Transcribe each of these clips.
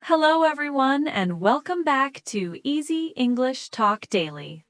Hello, everyone, and welcome back to Easy English Talk Daily.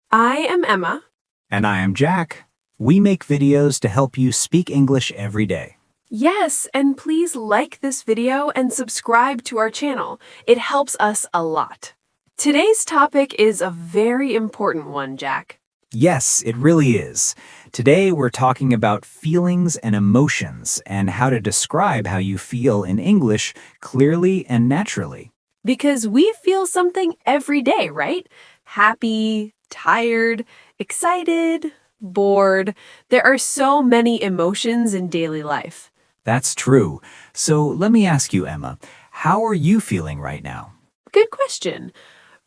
I am Emma. And I am Jack. We make videos to help you speak English every day. Yes, and please like this video and subscribe to our channel. It helps us a lot. Today's topic is a very important one, Jack. Yes, it really is. Today we're talking about feelings and emotions and how to describe how you feel in English clearly and naturally. Because we feel something every day, right? Happy, tired, excited, bored. There are so many emotions in daily life. That's true. So let me ask you, Emma, how are you feeling right now? Good question.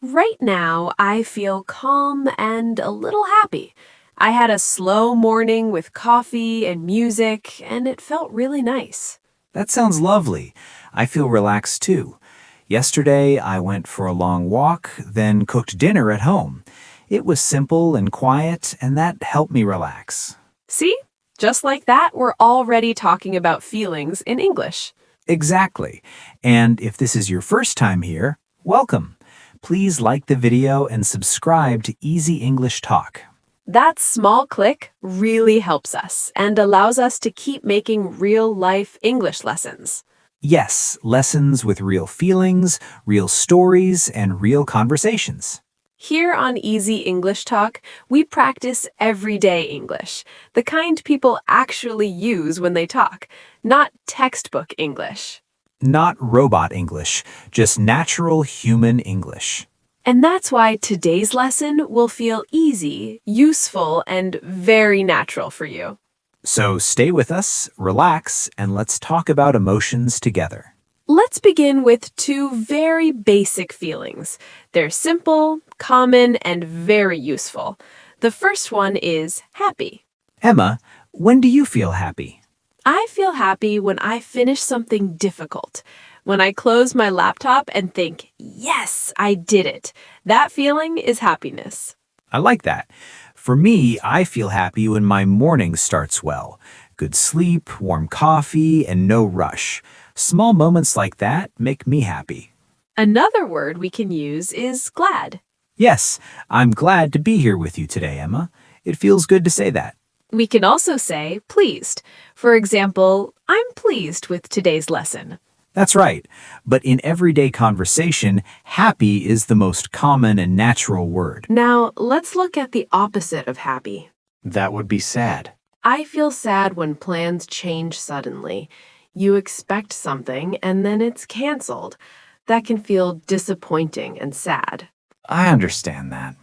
Right now, I feel calm and a little happy. I had a slow morning with coffee and music, and it felt really nice. That sounds lovely. I feel relaxed too. Yesterday, I went for a long walk, then cooked dinner at home. It was simple and quiet, and that helped me relax. See? Just like that, we're already talking about feelings in English. Exactly. And if this is your first time here, welcome. Please like the video and subscribe to Easy English Talk. That small click really helps us and allows us to keep making real-life English lessons. Yes, lessons with real feelings, real stories, and real conversations. Here on Easy English Talk, we practice everyday English, the kind people actually use when they talk, not textbook English. Not robot English, just natural human English. And that's why today's lesson will feel easy, useful, and very natural for you. So stay with us, relax, and let's talk about emotions together. Let's begin with two very basic feelings. They're simple, common, and very useful. The first one is happy. Emma, when do you feel happy? I feel happy when I finish something difficult. When I close my laptop and think, yes, I did it. That feeling is happiness. I like that. For me, I feel happy when my morning starts well. Good sleep, warm coffee, and no rush. Small moments like that make me happy. Another word we can use is glad. Yes, I'm glad to be here with you today, Emma. It feels good to say that. We can also say pleased. For example, I'm pleased with today's lesson. That's right. But in everyday conversation, happy is the most common and natural word. Now, let's look at the opposite of happy. That would be sad. I feel sad when plans change suddenly. You expect something and then it's canceled. That can feel disappointing and sad. I understand that.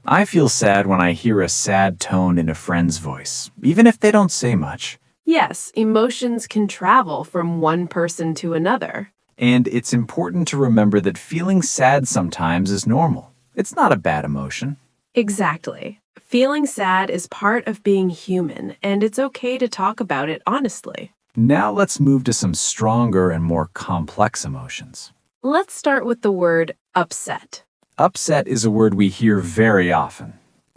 I feel sad when I hear a sad tone in a friend's voice, even if they don't say much. Yes, emotions can travel from one person to another. And it's important to remember that feeling sad sometimes is normal. It's not a bad emotion. Exactly. Feeling sad is part of being human, and it's okay to talk about it honestly. Now let's move to some stronger and more complex emotions. Let's start with the word upset. Upset is a word we hear very often.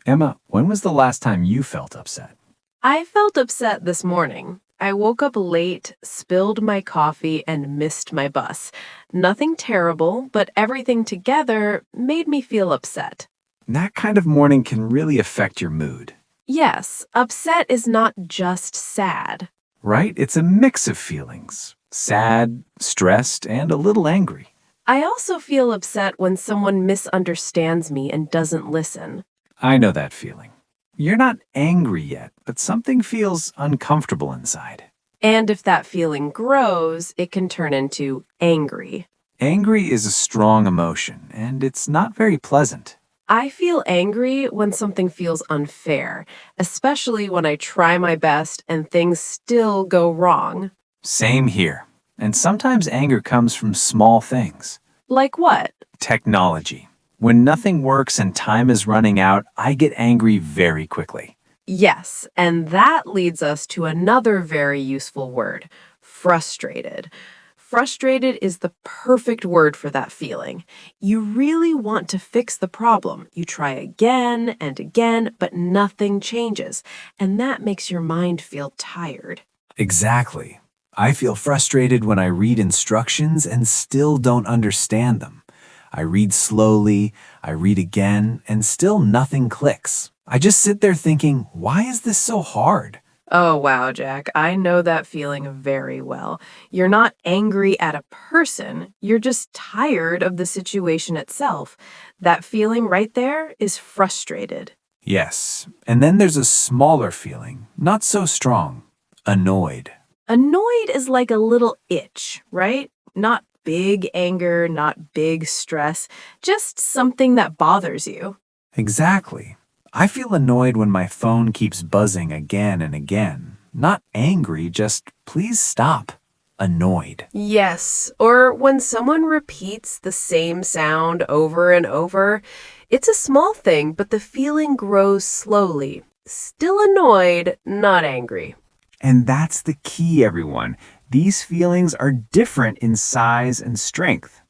Emma, when was the last time you felt upset? I felt upset this morning. I woke up late, spilled my coffee, and missed my bus. Nothing terrible, but everything together made me feel upset. That kind of morning can really affect your mood. Yes, upset is not just sad. Right? It's a mix of feelings. Sad, stressed, and a little angry. I also feel upset when someone misunderstands me and doesn't listen. I know that feeling. You're not angry yet, but something feels uncomfortable inside. And if that feeling grows, it can turn into angry. Angry is a strong emotion, and it's not very pleasant. I feel angry when something feels unfair, especially when I try my best and things still go wrong. Same here. And sometimes anger comes from small things. Like what? Technology. When nothing works and time is running out, I get angry very quickly. Yes, and that leads us to another very useful word, frustrated. Frustrated is the perfect word for that feeling. You really want to fix the problem. You try again and again, but nothing changes, and that makes your mind feel tired. Exactly. I feel frustrated when I read instructions and still don't understand them. I read slowly, I read again, and still nothing clicks. I just sit there thinking, why is this so hard? Oh, wow, Jack. I know that feeling very well. You're not angry at a person, you're just tired of the situation itself. That feeling right there is frustrated. Yes, and then there's a smaller feeling, not so strong, annoyed. Annoyed is like a little itch, right? Not big anger, not big stress, just something that bothers you. Exactly. I feel annoyed when my phone keeps buzzing again and again. Not angry, just please stop. Annoyed. Yes, or when someone repeats the same sound over and over, it's a small thing, but the feeling grows slowly. Still annoyed, not angry. And that's the key, everyone. These feelings are different in size and strength.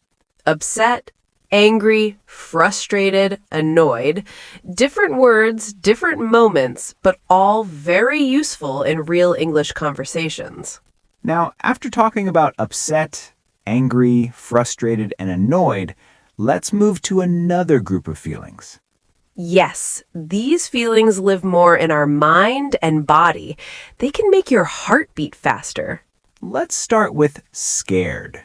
Upset, angry, frustrated, annoyed. Different words, different moments, but all very useful in real English conversations. Now, after talking about upset, angry, frustrated, and annoyed, let's move to another group of feelings. Yes, these feelings live more in our mind and body. They can make your heart beat faster. Let's start with scared.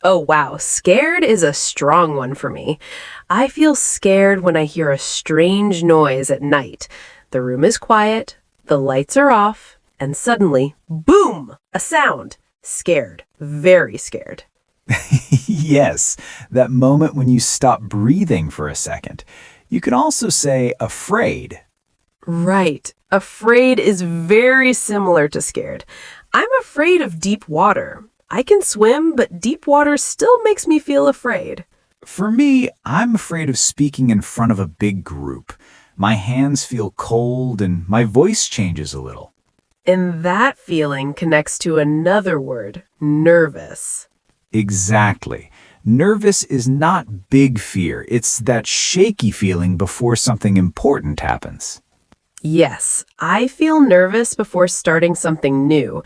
Oh, wow. Scared is a strong one for me. I feel scared when I hear a strange noise at night. The room is quiet, the lights are off, and suddenly, boom, a sound. Scared. Very scared. Yes, that moment when you stop breathing for a second. You can also say afraid. Right. Afraid is very similar to scared. I'm afraid of deep water. I can swim, but deep water still makes me feel afraid. For me, I'm afraid of speaking in front of a big group. My hands feel cold and my voice changes a little. And that feeling connects to another word, nervous. Exactly. Nervous is not big fear. It's that shaky feeling before something important happens. Yes, I feel nervous before starting something new.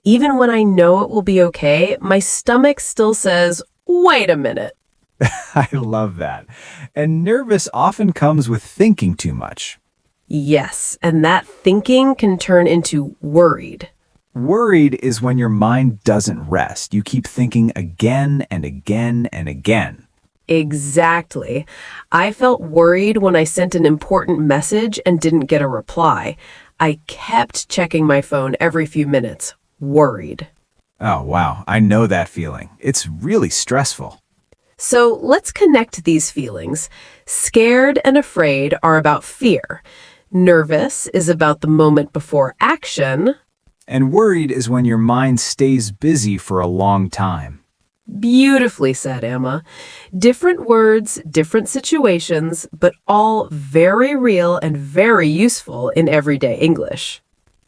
Even when I know it will be okay, my stomach still says, wait a minute. I love that. And nervous often comes with thinking too much. Yes, and that thinking can turn into worried. Worried is when your mind doesn't rest. You keep thinking again and again and again. Exactly. I felt worried when I sent an important message and didn't get a reply. I kept checking my phone every few minutes, worried. Oh, wow. I know that feeling. It's really stressful. So let's connect these feelings. Scared and afraid are about fear. Nervous is about the moment before action. And worried is when your mind stays busy for a long time. Beautifully said, Emma. Different words, different situations, but all very real and very useful in everyday English.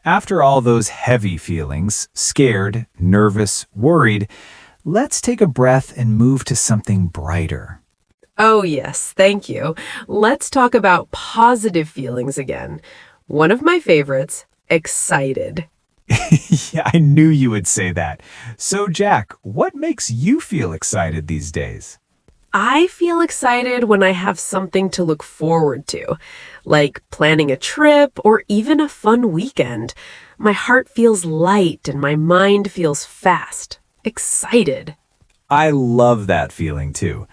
After all those heavy feelings, scared, nervous, worried, let's take a breath and move to something brighter. Oh, yes, thank you. Let's talk about positive feelings again. One of my favorites, excited. Yeah, I knew you would say that. So, Jack, what makes you feel excited these days? I feel excited when I have something to look forward to, like planning a trip or even a fun weekend. My heart feels light and my mind feels fast. Excited. I love that feeling too.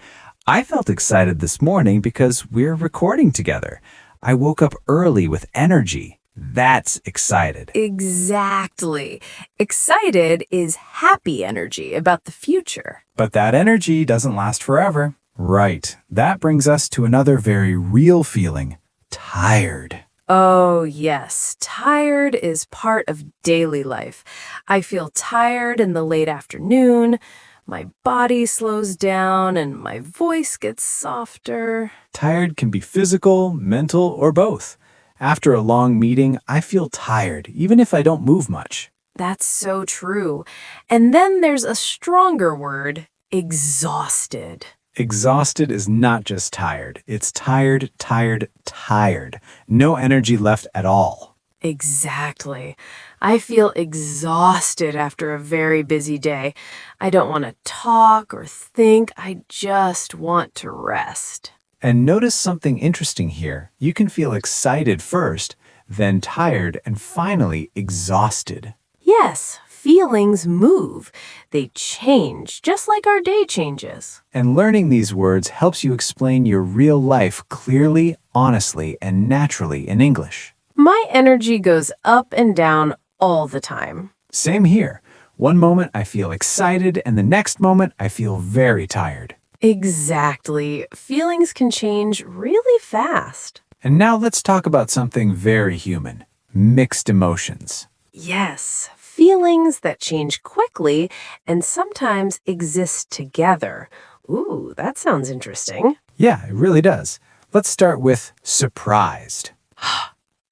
I felt excited this morning because we're recording together. I woke up early with energy. That's excited. Exactly. Excited is happy energy about the future. But that energy doesn't last forever. Right. That brings us to another very real feeling, tired. Oh, yes. Tired is part of daily life. I feel tired in the late afternoon. My body slows down and my voice gets softer. Tired can be physical, mental, or both. After a long meeting, I feel tired, even if I don't move much. That's so true. And then there's a stronger word, exhausted. Exhausted is not just tired. It's tired, tired, tired. No energy left at all. Exactly. I feel exhausted after a very busy day. I don't want to talk or think. I just want to rest. And notice something interesting here. You can feel excited first, then tired, and finally exhausted. Yes, feelings move. They change, just like our day changes. And learning these words helps you explain your real life clearly, honestly, and naturally in English. My energy goes up and down all the time. Same here. One moment I feel excited, and the next moment I feel very tired. Exactly. Feelings can change really fast. And now let's talk about something very human, mixed emotions. Yes, feelings that change quickly and sometimes exist together. Ooh, that sounds interesting. Yeah, it really does. Let's start with surprised.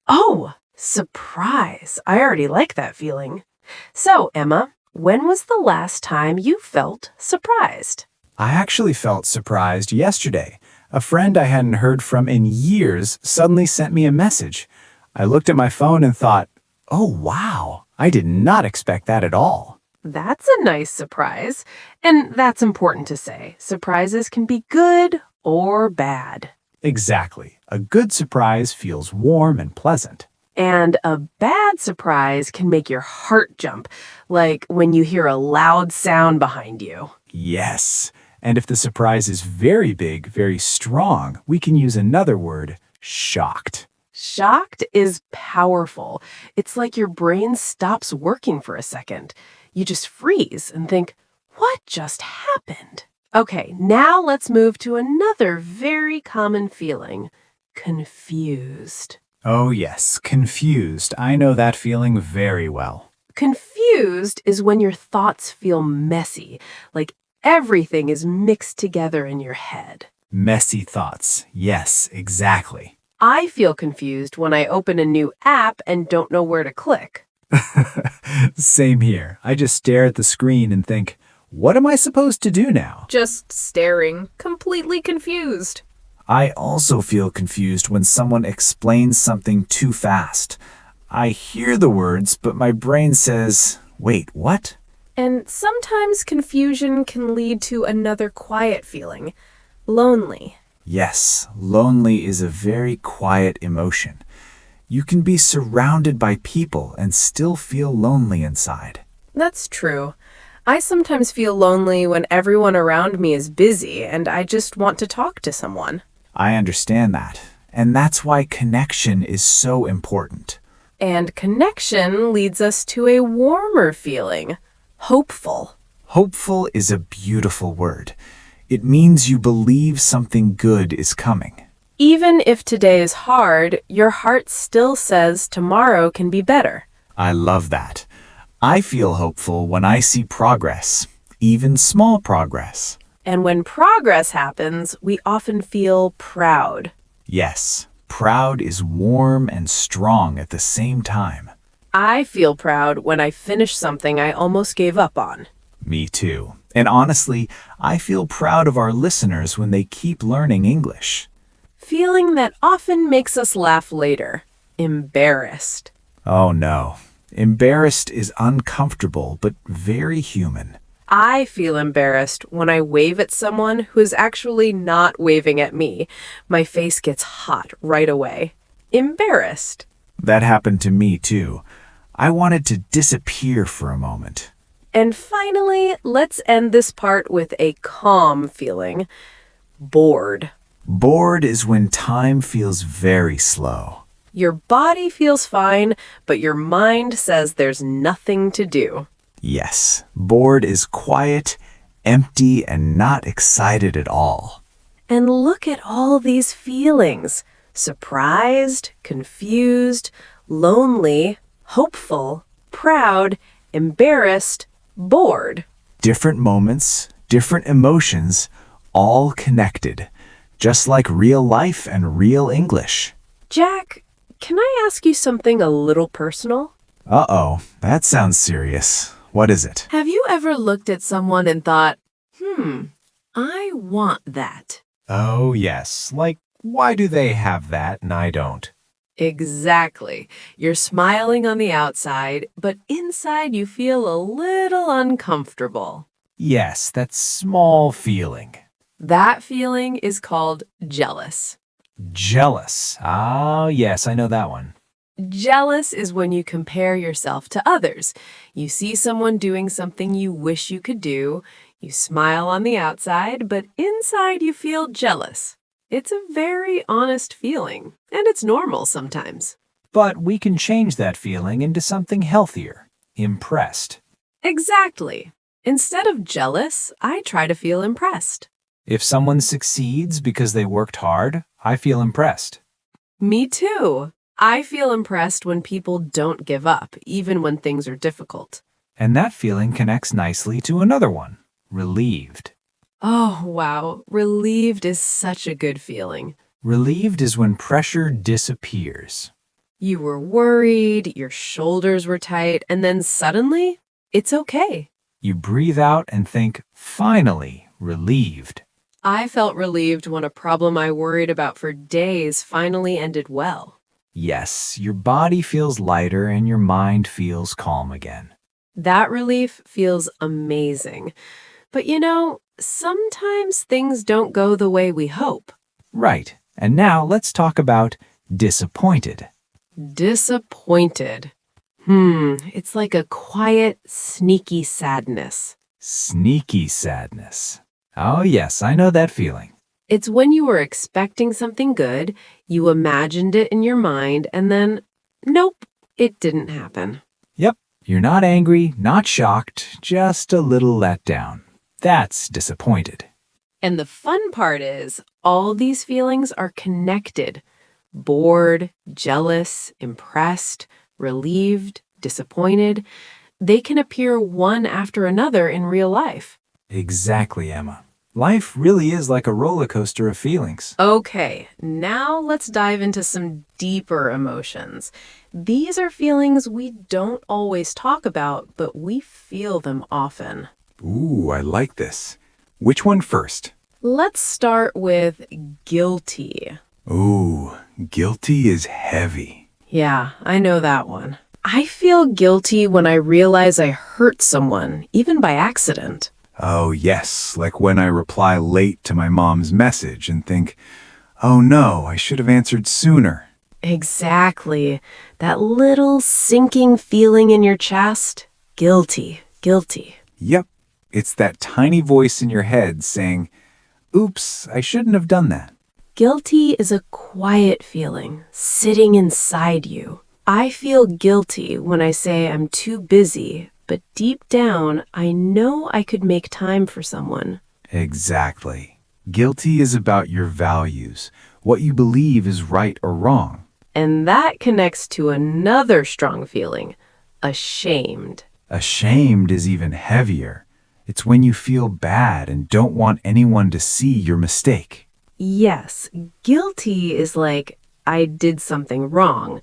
Oh, surprise. I already like that feeling. So, Emma, when was the last time you felt surprised? I actually felt surprised yesterday. A friend I hadn't heard from in years suddenly sent me a message. I looked at my phone and thought, oh wow, I did not expect that at all. That's a nice surprise. And that's important to say. Surprises can be good or bad. Exactly. A good surprise feels warm and pleasant. And a bad surprise can make your heart jump, like when you hear a loud sound behind you. Yes. And if the surprise is very big, very strong, we can use another word, shocked. Shocked is powerful. It's like your brain stops working for a second. You just freeze and think, what just happened? Okay, now let's move to another very common feeling, confused. Oh yes, confused. I know that feeling very well. Confused is when your thoughts feel messy, like everything is mixed together in your head. Messy thoughts. Yes, exactly. I feel confused when I open a new app and don't know where to click. Same here. I just stare at the screen and think, what am I supposed to do now? Just staring, completely confused. I also feel confused when someone explains something too fast. I hear the words, but my brain says, wait, what? And sometimes confusion can lead to another quiet feeling, lonely. Yes, lonely is a very quiet emotion. You can be surrounded by people and still feel lonely inside. That's true. I sometimes feel lonely when everyone around me is busy and I just want to talk to someone. I understand that, and that's why connection is so important. And connection leads us to a warmer feeling, hopeful. Hopeful is a beautiful word. It means you believe something good is coming. Even if today is hard, your heart still says tomorrow can be better. I love that. I feel hopeful when I see progress, even small progress. And when progress happens, we often feel proud. Yes, proud is warm and strong at the same time. I feel proud when I finish something I almost gave up on. Me too. And honestly, I feel proud of our listeners when they keep learning English. Feeling that often makes us laugh later. Embarrassed. Oh no. Embarrassed is uncomfortable but very human. I feel embarrassed when I wave at someone who's actually not waving at me. My face gets hot right away. Embarrassed. That happened to me too. I wanted to disappear for a moment. And finally, let's end this part with a calm feeling. Bored. Bored is when time feels very slow. Your body feels fine, but your mind says there's nothing to do. Yes, bored is quiet, empty, and not excited at all. And look at all these feelings. Surprised, confused, lonely, hopeful, proud, embarrassed, bored. Different moments, different emotions, all connected. Just like real life and real English. Jack, can I ask you something a little personal? Uh-oh, that sounds serious. What is it? Have you ever looked at someone and thought, I want that? Oh, yes. Like, why do they have that and I don't? Exactly. You're smiling on the outside, but inside you feel a little uncomfortable. Yes, that small feeling. That feeling is called jealous. Jealous. Ah, yes, I know that one. Jealous is when you compare yourself to others. You see someone doing something you wish you could do, you smile on the outside, but inside you feel jealous. It's a very honest feeling, and it's normal sometimes. But we can change that feeling into something healthier. Impressed. Exactly. Instead of jealous, I try to feel impressed. If someone succeeds because they worked hard, I feel impressed. Me too. I feel impressed when people don't give up, even when things are difficult. And that feeling connects nicely to another one. Relieved. Oh, wow. Relieved is such a good feeling. Relieved is when pressure disappears. You were worried, your shoulders were tight, and then suddenly, it's okay. You breathe out and think, finally, relieved. I felt relieved when a problem I worried about for days finally ended well. Yes, your body feels lighter and your mind feels calm again. That relief feels amazing. But sometimes things don't go the way we hope. Right. And now let's talk about disappointed. Disappointed. It's like a quiet, sneaky sadness. Sneaky sadness. Oh, yes, I know that feeling. It's when you were expecting something good, you imagined it in your mind, and then, nope, it didn't happen. Yep, you're not angry, not shocked, just a little let down. That's disappointed. And the fun part is, all these feelings are connected. Bored, jealous, impressed, relieved, disappointed. They can appear one after another in real life. Exactly, Emma. Life really is like a roller coaster of feelings. Okay, now let's dive into some deeper emotions. These are feelings we don't always talk about, but we feel them often. Ooh, I like this. Which one first? Let's start with guilty. Ooh, guilty is heavy. Yeah, I know that one. I feel guilty when I realize I hurt someone, even by accident. Oh, yes, like when I reply late to my mom's message and think, oh no, I should have answered sooner. Exactly. That little sinking feeling in your chest. Guilty, guilty. Yep, it's that tiny voice in your head saying, oops, I shouldn't have done that. Guilty is a quiet feeling sitting inside you. I feel guilty when I say I'm too busy, but deep down, I know I could make time for someone. Exactly. Guilty is about your values, what you believe is right or wrong. And that connects to another strong feeling, ashamed. Ashamed is even heavier. It's when you feel bad and don't want anyone to see your mistake. Yes, guilty is like, I did something wrong.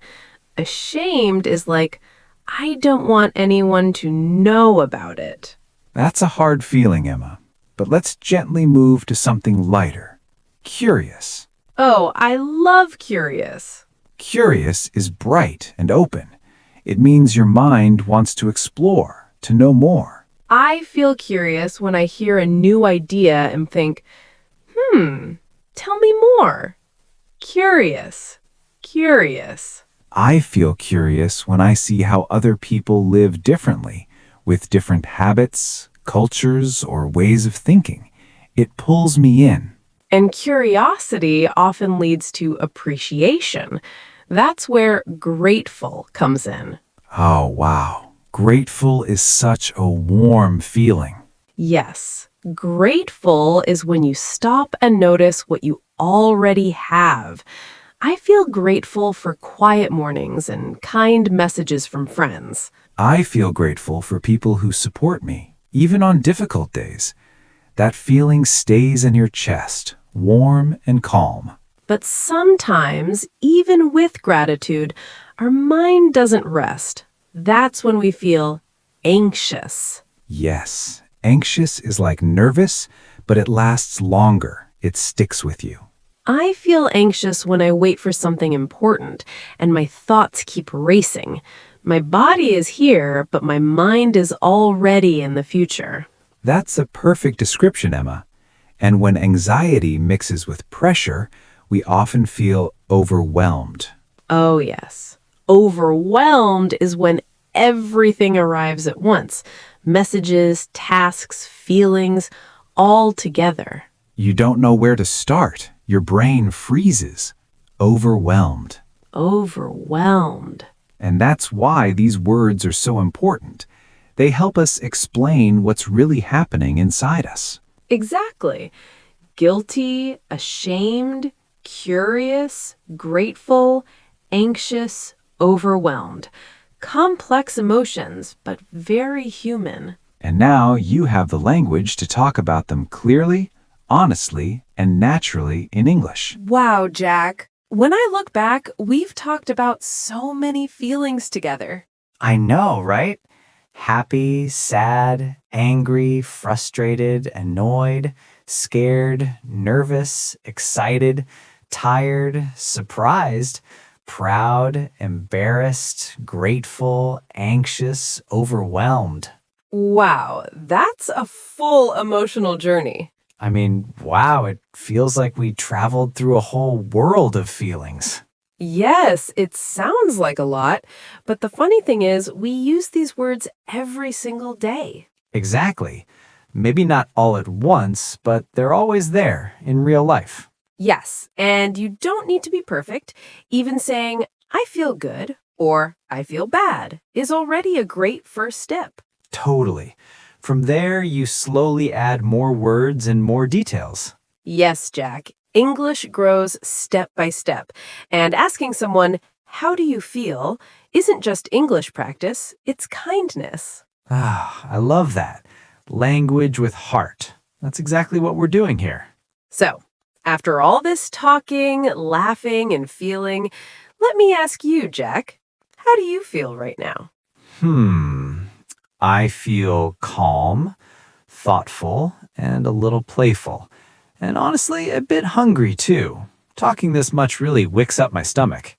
Ashamed is like, I don't want anyone to know about it. That's a hard feeling, Emma. But let's gently move to something lighter. Curious. Oh, I love curious. Curious is bright and open. It means your mind wants to explore, to know more. I feel curious when I hear a new idea and think, tell me more. Curious, curious. I feel curious when I see how other people live differently, with different habits, cultures, or ways of thinking. It pulls me in. And curiosity often leads to appreciation. That's where grateful comes in. Oh, wow. Grateful is such a warm feeling. Yes, grateful is when you stop and notice what you already have. I feel grateful for quiet mornings and kind messages from friends. I feel grateful for people who support me, even on difficult days. That feeling stays in your chest, warm and calm. But sometimes, even with gratitude, our mind doesn't rest. That's when we feel anxious. Yes, anxious is like nervous, but it lasts longer. It sticks with you. I feel anxious when I wait for something important and my thoughts keep racing. My body is here, but my mind is already in the future. That's a perfect description, Emma. And when anxiety mixes with pressure, we often feel overwhelmed. Oh, yes. Overwhelmed is when everything arrives at once. Messages, tasks, feelings, all together. You don't know where to start. Your brain freezes. Overwhelmed. Overwhelmed. And that's why these words are so important. They help us explain what's really happening inside us. Exactly. Guilty, ashamed, curious, grateful, anxious, overwhelmed. Complex emotions, but very human. And now you have the language to talk about them clearly, honestly, and naturally in English. Wow, Jack. When I look back, we've talked about so many feelings together. I know, right? Happy, sad, angry, frustrated, annoyed, scared, nervous, excited, tired, surprised, proud, embarrassed, grateful, anxious, overwhelmed. Wow, that's a full emotional journey. I mean, wow, it feels like we traveled through a whole world of feelings. Yes, it sounds like a lot, but the funny thing is, we use these words every single day. Exactly. Maybe not all at once, but they're always there in real life. Yes, and you don't need to be perfect. Even saying, I feel good or I feel bad is already a great first step. Totally. From there, you slowly add more words and more details. Yes, Jack, English grows step by step, and asking someone, how do you feel, isn't just English practice, it's kindness. Ah, I love that. Language with heart. That's exactly what we're doing here. So, after all this talking, laughing, and feeling, let me ask you, Jack, how do you feel right now? I feel calm, thoughtful, and a little playful. And honestly, a bit hungry too. Talking this much really wicks up my stomach.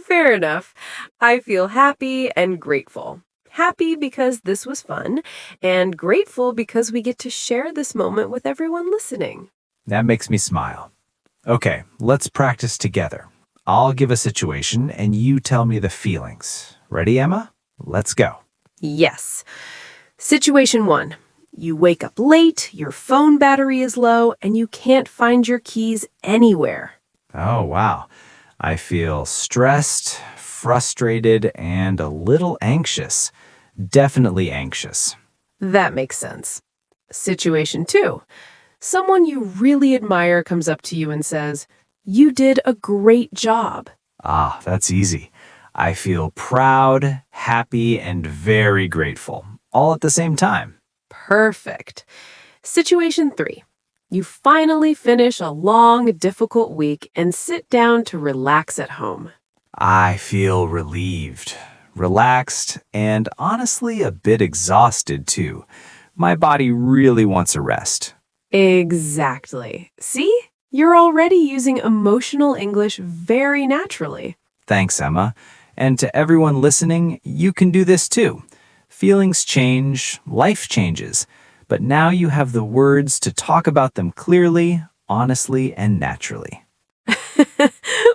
Fair enough. I feel happy and grateful. Happy because this was fun, and grateful because we get to share this moment with everyone listening. That makes me smile. Okay, let's practice together. I'll give a situation and you tell me the feelings. Ready, Emma? Let's go. Yes. Situation 1. You wake up late, your phone battery is low, and you can't find your keys anywhere. Oh, wow. I feel stressed, frustrated, and a little anxious. Definitely anxious. That makes sense. Situation 2. Someone you really admire comes up to you and says, you did a great job. Ah, that's easy. I feel proud, happy, and very grateful, all at the same time. Perfect. Situation 3. You finally finish a long, difficult week and sit down to relax at home. I feel relieved, relaxed, and honestly a bit exhausted too. My body really wants a rest. Exactly. See? You're already using emotional English very naturally. Thanks, Emma. And to everyone listening, you can do this too. Feelings change, life changes, but now you have the words to talk about them clearly, honestly, and naturally.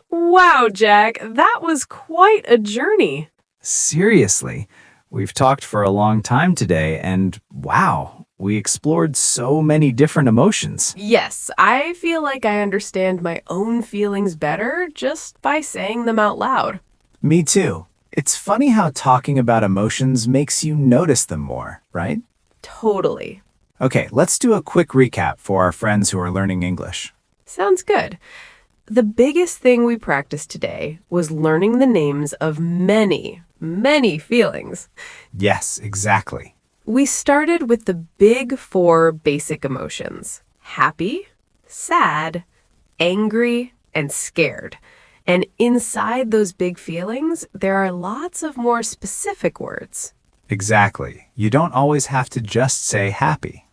Wow, Jack, that was quite a journey. Seriously, we've talked for a long time today, and wow, we explored so many different emotions. Yes, I feel like I understand my own feelings better just by saying them out loud. Me too. It's funny how talking about emotions makes you notice them more, right? Totally. Okay, let's do a quick recap for our friends who are learning English. Sounds good. The biggest thing we practiced today was learning the names of many, many feelings. Yes, exactly. We started with the big 4 basic emotions: happy, sad, angry, and scared. And inside those big feelings, there are lots of more specific words. Exactly. You don't always have to just say happy.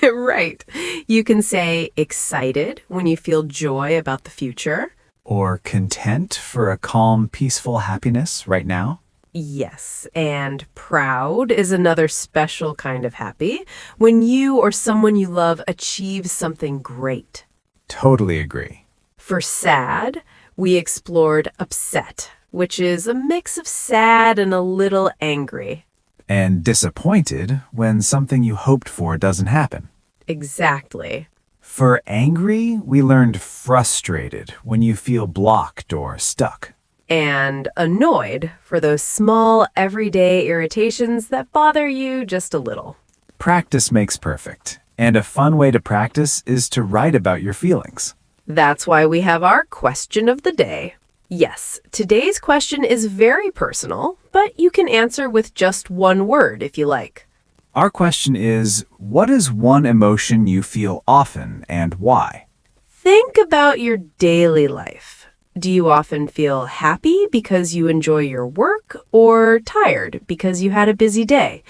Right. You can say excited when you feel joy about the future. Or content for a calm, peaceful happiness right now. Yes, and proud is another special kind of happy when you or someone you love achieves something great. Totally agree. For sad, we explored upset, which is a mix of sad and a little angry. And disappointed when something you hoped for doesn't happen. Exactly. For angry, we learned frustrated when you feel blocked or stuck. And annoyed for those small, everyday irritations that bother you just a little. Practice makes perfect. And a fun way to practice is to write about your feelings. That's why we have our question of the day. Yes, today's question is very personal, but you can answer with just one word if you like. Our question is, what is one emotion you feel often and why? Think about your daily life. Do you often feel happy because you enjoy your work or tired because you had a busy day?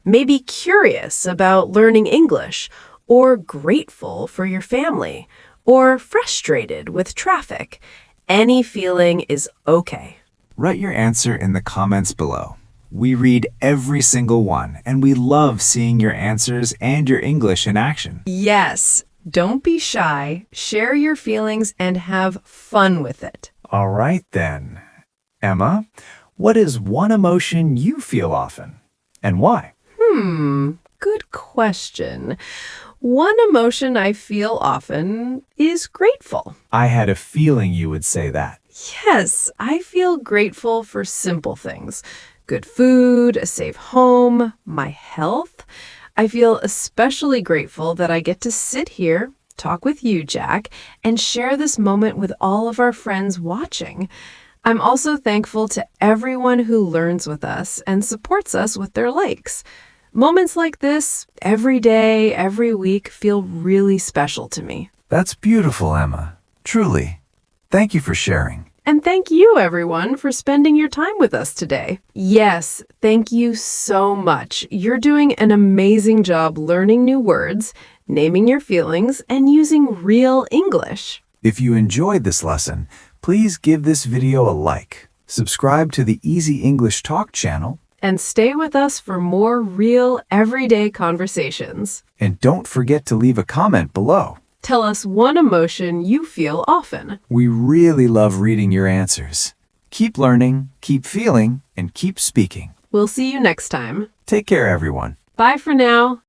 Maybe curious about learning English or grateful for your family or frustrated with traffic. Any feeling is okay. Write your answer in the comments below. We read every single one, and we love seeing your answers and your English in action. Yes, don't be shy, share your feelings, and have fun with it. All right then. Emma, what is one emotion you feel often, and why? Good question. One emotion I feel often is grateful. I had a feeling you would say that. Yes, I feel grateful for simple things. Good food, a safe home, my health. I feel especially grateful that I get to sit here, talk with you, Jack, and share this moment with all of our friends watching. I'm also thankful to everyone who learns with us and supports us with their likes. Moments like this, every day, every week, feel really special to me. That's beautiful, Emma. Truly. Thank you for sharing. And thank you, everyone, for spending your time with us today. Yes, thank you so much. You're doing an amazing job learning new words, naming your feelings, and using real English. If you enjoyed this lesson, please give this video a like, subscribe to the Easy English Talk channel, And stay with us for more real, everyday conversations. and don't forget to leave a comment below. Tell us one emotion you feel often. We really love reading your answers. Keep learning, keep feeling, and keep speaking. We'll see you next time. Take care, everyone. Bye for now.